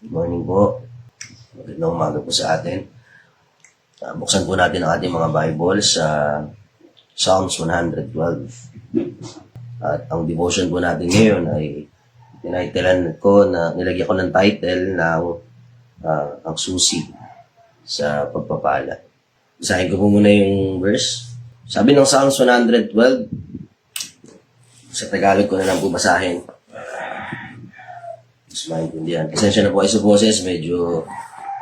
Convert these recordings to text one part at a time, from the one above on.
Good morning po. Magandang umaga po sa atin. Buksan po natin ang ating mga Bible sa Psalms 112. At ang devotion po natin ngayon ay nilagyan ko ng title ng ang susi sa pagpapala. Basahin ko po muna yung verse. Sabi ng Psalms 112, sa Tagalog ko na lang po basahin. Mas maintindihan. Pasensya na po kayo sa boses, medyo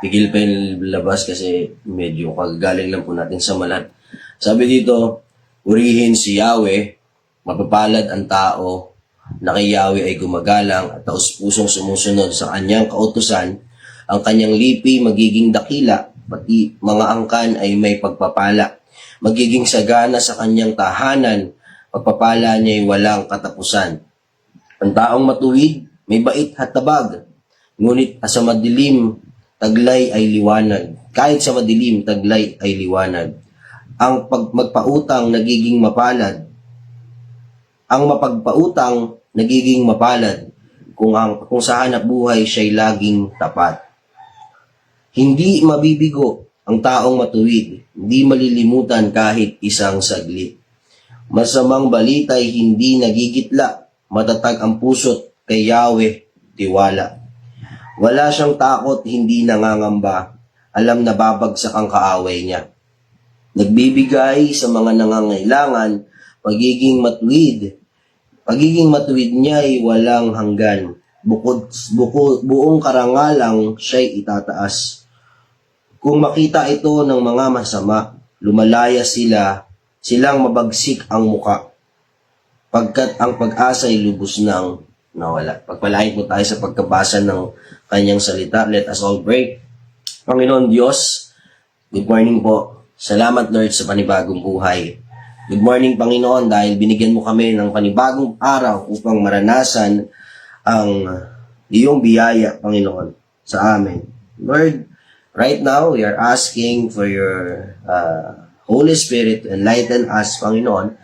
pigil pa yung labas kasi medyo kagagaling lang po natin sa malat. Sabi dito, purihin si Yahweh, mapapalad ang tao na kay Yahweh ay gumagalang at taus-pusong sumusunod sa kanyang kautusan, ang kanyang lipi magiging dakila, pati mga angkan ay may pagpapala. Magiging sagana sa kanyang tahanan, pagpapala niya ay walang katapusan. Ang taong matuwid, may bait at tabag, ngunit sa madilim, taglay ay liwanag. Kahit sa madilim, taglay ay liwanag. Ang magpautang nagiging mapalad. Ang mapagpautang nagiging mapalad kung sa hanap buhay siya'y laging tapat. Hindi mabibigo ang taong matuwid, hindi malilimutan kahit isang saglit. Masamang balita'y hindi nagigitla, matatag ang puso't kay Yahweh tiwala. Wala siyang takot, hindi nangangamba, alam na babagsak ang kaaway niya. Nagbibigay sa mga nangangailangan, pagiging matuwid niya ay walang hanggan. Buong karangalang siya'y itataas. Kung makita ito ng mga masama, lumalaya silang mabagsik ang muka, pagkat ang pag-asa ay lubos nang nawala. Pagpalain po tayo sa pagkabasa ng kanyang salita. Let us all pray. Panginoon Diyos, good morning po. Salamat Lord sa panibagong buhay. Good morning Panginoon dahil binigyan mo kami ng panibagong araw upang maranasan ang iyong biyaya Panginoon sa amin. Lord, right now we are asking for your Holy Spirit to enlighten us Panginoon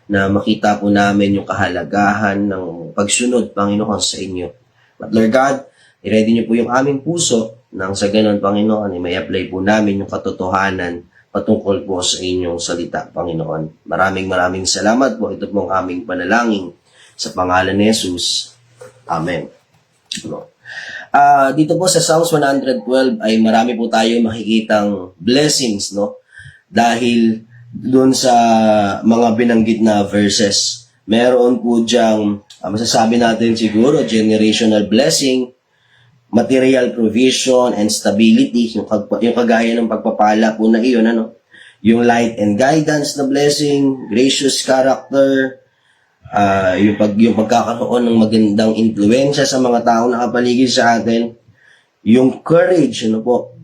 na makita po namin yung kahalagahan ng pagsunod, Panginoon, sa inyo. But Lord God, i-ready niyo po yung aming puso nang sa ganon, Panginoon, may apply po namin yung katotohanan patungkol po sa inyong salita, Panginoon. Maraming salamat po. Ito po ang aming panalangin sa pangalan ni Jesus. Amen. Dito po sa Psalms 112 ay marami po tayong makikitang blessings, no? Dahil doon sa mga binanggit na verses. Meron po diyang, masasabi natin siguro, generational blessing, material provision and stability, yung kagaya ng pagpapala po na iyon, yung light and guidance na blessing, gracious character, yung pagkakaroon ng magandang influensya sa mga taong nakapaligid sa atin, yung courage,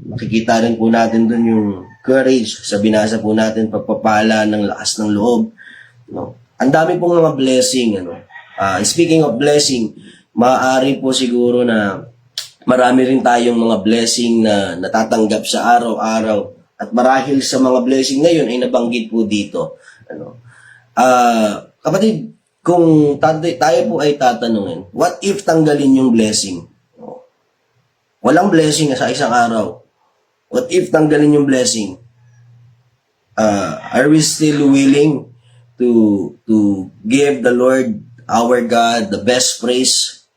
makikita rin po natin doon yung courage, sa binasa po natin, pagpapala ng lakas ng loob. Ang dami pong mga blessing. Speaking of blessing, maaari po siguro na marami rin tayong mga blessing na natatanggap sa araw-araw. At marahil sa mga blessing na yun ay nabanggit po dito. Kapatid, kung tayo po ay tatanungin, what if tanggalin yung blessing? Walang blessing sa isang araw. What if tanggalin yung blessing? Are we still willing to give the Lord, our God, the best praise,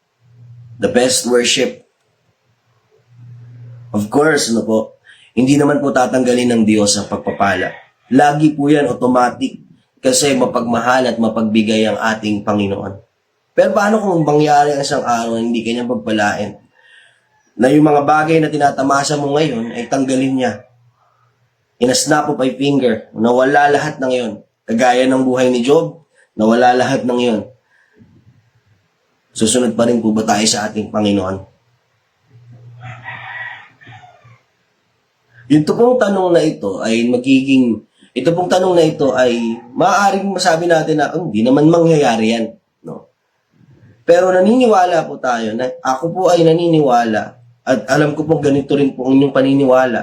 the best worship? Of course, hindi naman po tatanggalin ng Diyos ang pagpapala. Lagi po yan automatic kasi mapagmahal at mapagbigay ang ating Panginoon. Pero paano kung mangyari ang isang araw na hindi kanya pagpalain? Na yung mga bagay na tinatamasa mo ngayon ay tanggalin niya. In a snap of a finger, nawala lahat ng iyon. Kagaya ng buhay ni Job, nawala lahat ng iyon. Susunod pa rin po ba tayo sa ating Panginoon? Ito pong tanong na ito ay maaaring masabi natin na hindi naman mangyayari yan. No? Pero naniniwala po tayo, ako po ay naniniwala, at alam ko po ganito rin po ang inyong paniniwala,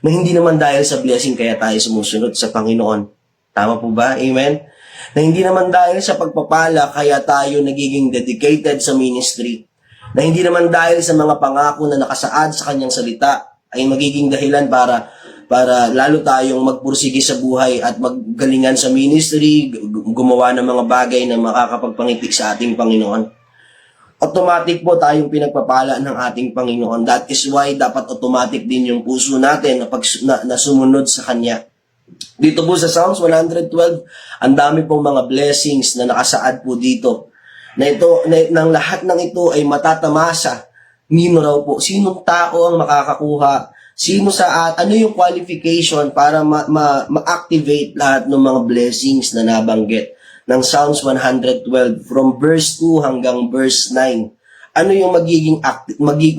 na hindi naman dahil sa blessing kaya tayo sumusunod sa Panginoon. Tama po ba? Amen? Na hindi naman dahil sa pagpapala kaya tayo nagiging dedicated sa ministry. na hindi naman dahil sa mga pangako na nakasaad sa kanyang salita ay magiging dahilan para lalo tayong magpursige sa buhay at maggalingan sa ministry, gumawa ng mga bagay na makakapagpangiti sa ating Panginoon. Automatic po tayong pinagpapala ng ating Panginoon. That is why dapat automatic din yung puso natin na sumunod sa Kanya. Dito po sa Psalms 112, ang dami pong mga blessings na nakasaad po dito. Nang lahat ng ito ay matatamasa. Nino raw po, sinong tao ang makakakuha? Ano yung qualification para ma-activate lahat ng mga blessings na nabanggit ng Psalms 112 from verse 2 hanggang verse 9. Ano yung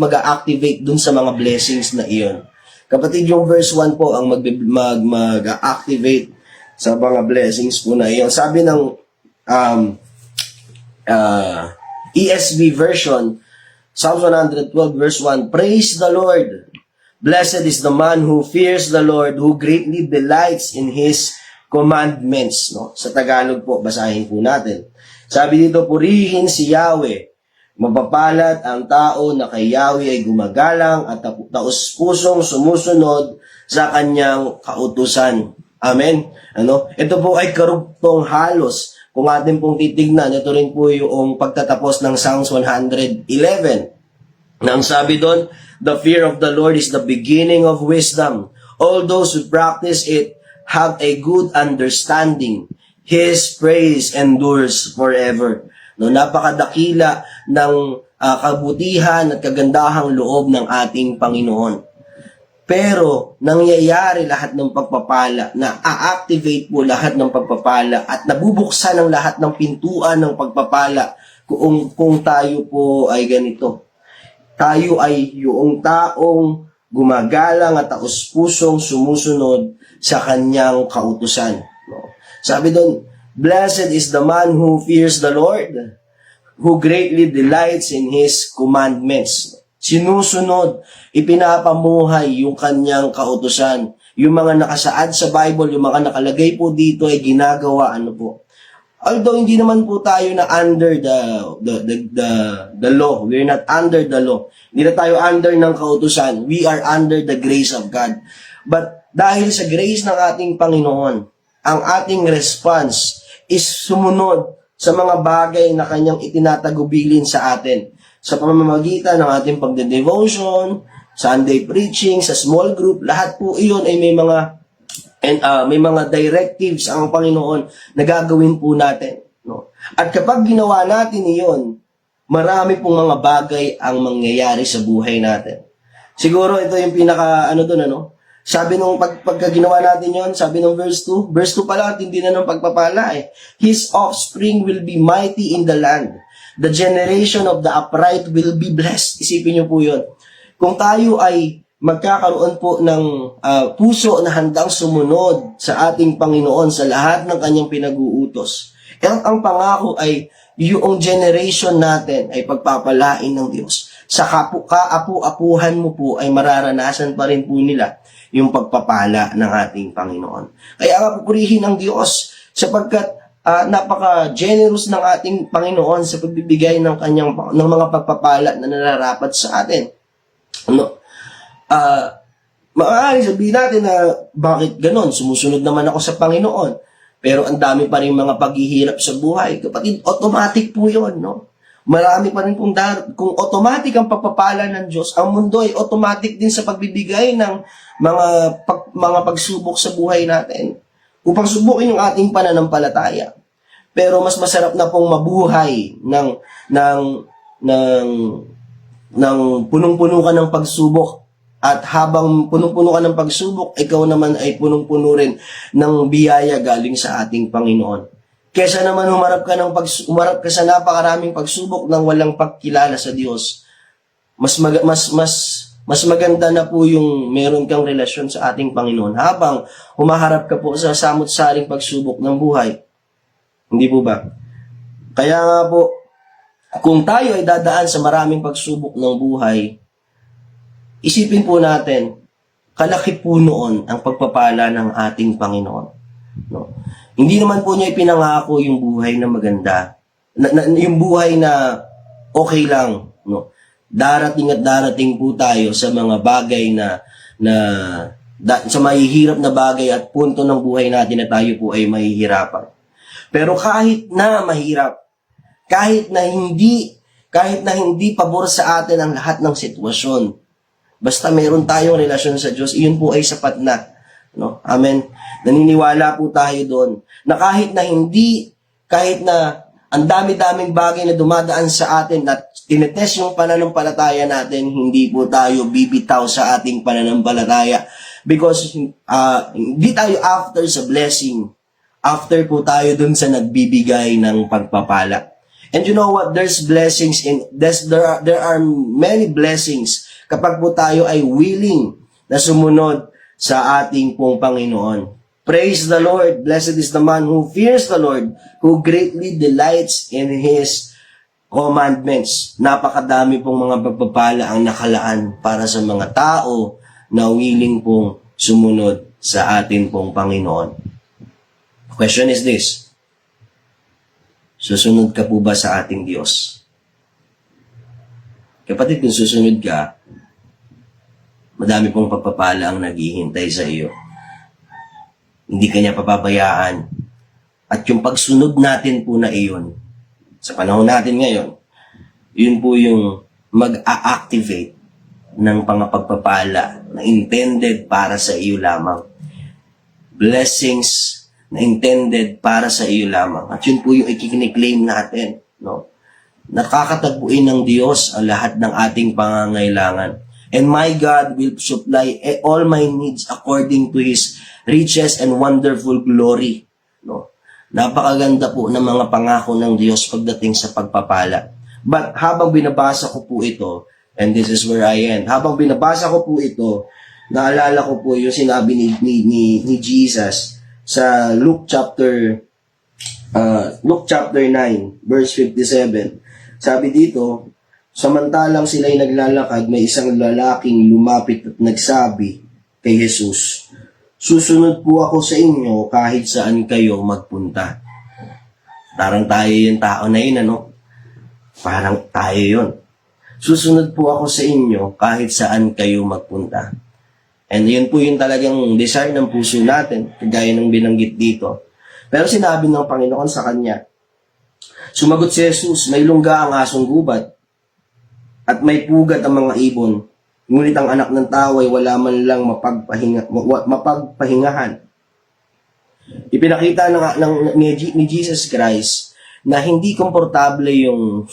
mag-activate dun sa mga blessings na iyon? Kapatid, yung verse 1 po ang mag-activate sa mga blessings po na iyon. Sabi ng ESV version, Psalms 112 verse 1, Praise the Lord! Blessed is the man who fears the Lord, who greatly delights in His commandments. No? Sa Tagalog po, basahin po natin. Sabi dito, purihin si Yahweh. Mapapalad ang tao na kay Yahweh ay gumagalang at taos-pusong sumusunod sa kanyang kautusan. Amen? Ito po ay karugtong halos. Kung atin pong titignan, ito rin po yung pagtatapos ng Psalms 111. Na ang sabi doon, the fear of the Lord is the beginning of wisdom. All those who practice it have a good understanding. His praise endures forever. Napakadakila ng kabutihan at kagandahang loob ng ating Panginoon. Pero nangyayari lahat ng pagpapala, na a-activate po lahat ng pagpapala at nabubuksan ang lahat ng pintuan ng pagpapala kung tayo po ay ganito. Tayo ay yung taong gumagalang at taos-pusong sumusunod sa kanyang kautusan. Sabi doon, Blessed is the man who fears the Lord, who greatly delights in His commandments. Sinusunod, ipinapamuhay yung kanyang kautusan. Yung mga nakasaad sa Bible, yung mga nakalagay po dito ay ginagawa, Although hindi naman po tayo na under the law. We're not under the law. Hindi na tayo under ng kautusan. We are under the grace of God. But dahil sa grace ng ating Panginoon, ang ating response is sumunod sa mga bagay na kanyang itinatagubilin sa atin. Sa pamamagitan ng ating pagde-devotion, Sunday preaching, sa small group, lahat po iyon ay may mga directives ang Panginoon na gagawin po natin. At kapag ginawa natin iyon, marami pong mga bagay ang mangyayari sa buhay natin. Siguro ito yung pinaka, Sabi nung pagka ginawa natin yon, sabi nung verse 2 pa lang, hindi na ng pagpapala His offspring will be mighty in the land. The generation of the upright will be blessed. Isipin niyo po yun. Kung tayo ay magkakaroon po ng puso na handang sumunod sa ating Panginoon sa lahat ng kanyang pinag-uutos, ang pangako ay yung generation natin ay pagpapalain ng Diyos. Sa kaapu-apuhan mo po ay mararanasan pa rin po nila yung pagpapala ng ating Panginoon. Kaya nga pupurihin ang Diyos sapagkat napaka-generous ng ating Panginoon sa pagbibigay ng mga pagpapala na nararapat sa atin. Maaari sabihin natin na bakit ganon? Sumusunod naman ako sa Panginoon. Pero ang dami pa rin mga paghihirap sa buhay. Kapatid, automatic po yun, Marami pa rin kung automatic ang pagpapala ng Diyos, ang mundo ay automatic din sa pagbibigay ng mga pagsubok sa buhay natin upang subukin yung ating pananampalataya. Pero mas masarap na pong mabuhay ng punong-puno ka ng pagsubok. At habang punong-puno ka ng pagsubok, ikaw naman ay punong-puno rin ng biyaya galing sa ating Panginoon. Kesa naman humarap ka sa napakaraming pagsubok nang walang pagkilala sa Diyos. Mas maganda na po yung meron kang relasyon sa ating Panginoon habang humaharap ka po sa samot-saring pagsubok ng buhay. Hindi po ba? Kaya nga po, kung tayo ay dadaan sa maraming pagsubok ng buhay, isipin po natin, kalaki po noon ang pagpapala ng ating Panginoon. Hindi naman po niya ipinangako yung buhay na maganda, yung buhay na okay lang. darating at darating po tayo sa mga bagay sa mahihirap na bagay at punto ng buhay natin na tayo po ay mahihirapan. Pero kahit na mahirap, kahit na hindi pabor sa atin ang lahat ng sitwasyon, basta meron tayong relasyon sa Diyos, iyon po ay sapat na. No? Amen. Naniniwala po tayo doon na kahit na ang dami-daming bagay na dumadaan sa atin at tinetest yung pananampalataya natin, hindi po tayo bibitaw sa ating pananampalataya because hindi tayo after sa blessing. After po tayo dun sa nagbibigay ng pagpapala. And you know what? There are many blessings kapag po tayo ay willing na sumunod sa ating pong Panginoon. Praise the Lord. Blessed is the man who fears the Lord, who greatly delights in His commandments. Napakadami pong mga pagpapala ang nakalaan para sa mga tao na willing pong sumunod sa atin pong Panginoon. Question is this: susunod ka po ba sa ating Diyos? Kapatid, kung susunod ka, madami pong pagpapala ang naghihintay sa iyo. Hindi ka niya papabayaan. At yung pagsunod natin po na iyon, sa panahon natin ngayon, yun po yung mag-a-activate ng pagpapala na intended para sa iyo lamang. Blessings na intended para sa iyo lamang. At yun po yung i-claim natin. No? Nakakatagpuin ng Diyos ang lahat ng ating pangangailangan. And my God will supply all my needs according to His riches and wonderful glory. No? Napakaganda po ng mga pangako ng Diyos pagdating sa pagpapala. But habang binabasa ko po ito, and this is where I end, habang binabasa ko po ito, naalala ko po yung sinabi ni Jesus sa Luke chapter 9, verse 57. Sabi dito, samantalang sila'y naglalakad, may isang lalaking lumapit at nagsabi kay Jesus, susunod po ako sa inyo kahit saan kayo magpunta. Parang tayo yung tao na yun, ano? Parang tayo yun. Susunod po ako sa inyo kahit saan kayo magpunta. And yun po yung talagang desire ng puso natin, kagaya ng binanggit dito. Pero sinabi ng Panginoon sa kanya, sumagot si Jesus, may lungga ang asong gubat at may pugat ang mga ibon. Ngunit ang anak ng tao ay wala man lang mapagpahingahan. Ipinakita ni Jesus Christ na hindi komportable yung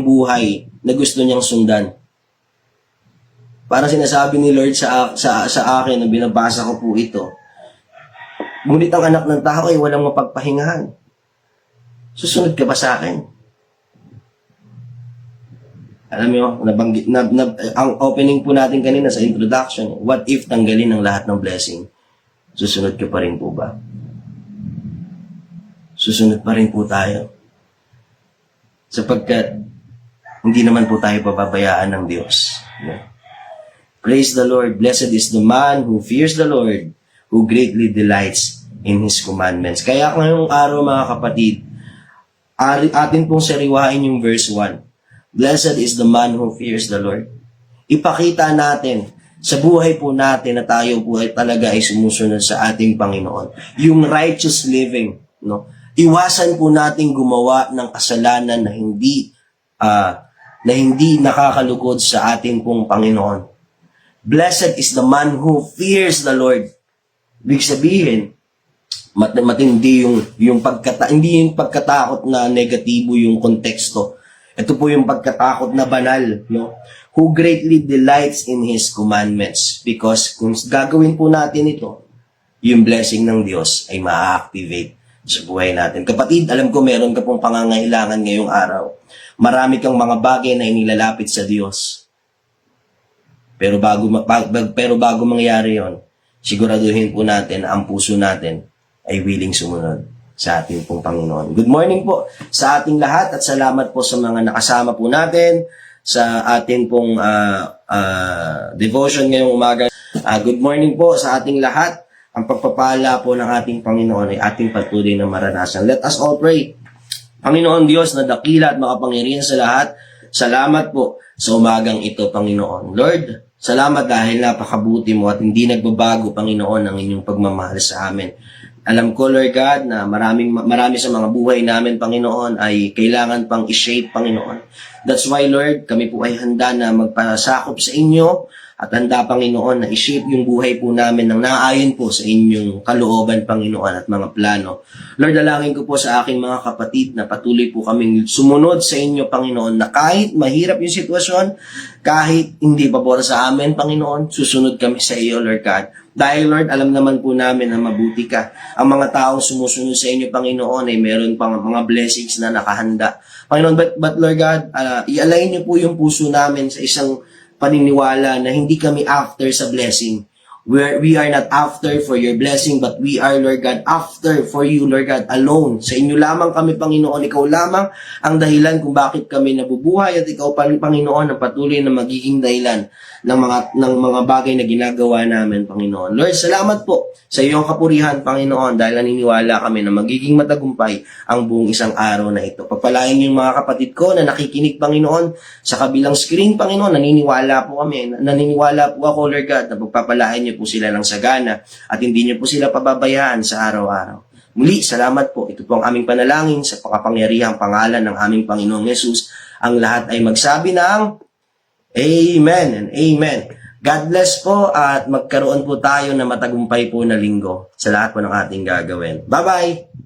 buhay na gusto niyang sundan. Para sinasabi ni Lord sa akin na binabasa ko po ito, ngunit ang anak ng tao ay walang mapagpahingahan. Susunod ka ba sa akin? Alam mo, ang opening po natin kanina sa introduction, what if tanggalin ang lahat ng blessing? Susunod ka pa rin po ba? Susunod pa rin po tayo. Sapagkat hindi naman po tayo pababayaan ng Diyos. Praise the Lord. Blessed is the man who fears the Lord, who greatly delights in His commandments. Kaya ngayong araw, mga kapatid, atin pong sariwain yung verse 1. Blessed is the man who fears the Lord. Ipakita natin sa buhay po natin na tayo po ay talaga ay sumusunod sa ating Panginoon. Yung righteous living, no? Iwasan po natin gumawa ng kasalanan na hindi nakakalugod sa ating pong Panginoon. Blessed is the man who fears the Lord. Ibig sabihin, matindi hindi yung pagkatakot na negatibo yung konteksto. Ito po yung pagkatakot na banal, no? Who greatly delights in His commandments. Because kung gagawin po natin ito, yung blessing ng Diyos ay ma-activate sa buhay natin. Kapatid, alam ko meron ka pong pangangailangan ngayong araw. Marami kang mga bagay na inilalapit sa Diyos. Pero bago mangyari yon, siguraduhin po natin na ang puso natin ay willing sumunod sa ating pong Panginoon. Good morning po sa ating lahat at salamat po sa mga nakasama po natin sa ating pong devotion ngayong umaga. Good morning po sa ating lahat. Ang pagpapala po ng ating Panginoon ay ating patuloy na maranasan. Let us all pray. Panginoon Diyos na dakila at makapangyarihan sa lahat, salamat po sa umagang ito, Panginoon. Lord, salamat dahil napakabuti mo at hindi nagbabago, Panginoon, ang inyong pagmamahal sa amin. Alam ko, Lord God, na marami sa mga buhay namin, Panginoon, ay kailangan pang i-shape, Panginoon. That's why, Lord, kami po ay handa na magpasakop sa inyo at handa, Panginoon, na i-shape yung buhay po namin ng naayon po sa inyong kalooban, Panginoon, at mga plano. Lord, dalangin ko po sa aking mga kapatid na patuloy po kaming sumunod sa inyo, Panginoon, na kahit mahirap yung sitwasyon, kahit hindi pabor sa amin, Panginoon, susunod kami sa iyo, Lord God. Dahil, Lord, alam naman po namin na mabuti ka. Ang mga taong sumusunod sa inyo, Panginoon, ay meron pang mga blessings na nakahanda. Panginoon, but Lord God, i-align niyo po yung puso namin sa isang paniniwala na hindi kami after sa blessing. We are not after for your blessing, but we are, Lord God, after for you, Lord God, alone. Sa inyo lamang kami, Panginoon. Ikaw lamang ang dahilan kung bakit kami nabubuhay at ikaw, Panginoon, ang patuloy na magiging dahilan ng mga bagay na ginagawa namin, Panginoon. Lord, salamat po sa iyong kapurihan, Panginoon, dahil naniniwala kami na magiging matagumpay ang buong isang araw na ito. Pagpalain yung mga kapatid ko na nakikinig, Panginoon, sa kabilang screen, Panginoon, naniniwala po ako, Lord God, na pagpapalain niyo po sila ng sagana at hindi niyo po sila pababayaan sa araw-araw. Muli, salamat po. Ito po ang aming panalangin sa pakapangyarihang pangalan ng aming Panginoong Yesus. Ang lahat ay magsabi ng Amen and Amen. God bless po at magkaroon po tayo na matagumpay po na linggo sa lahat po ng ating gagawin. Bye-bye!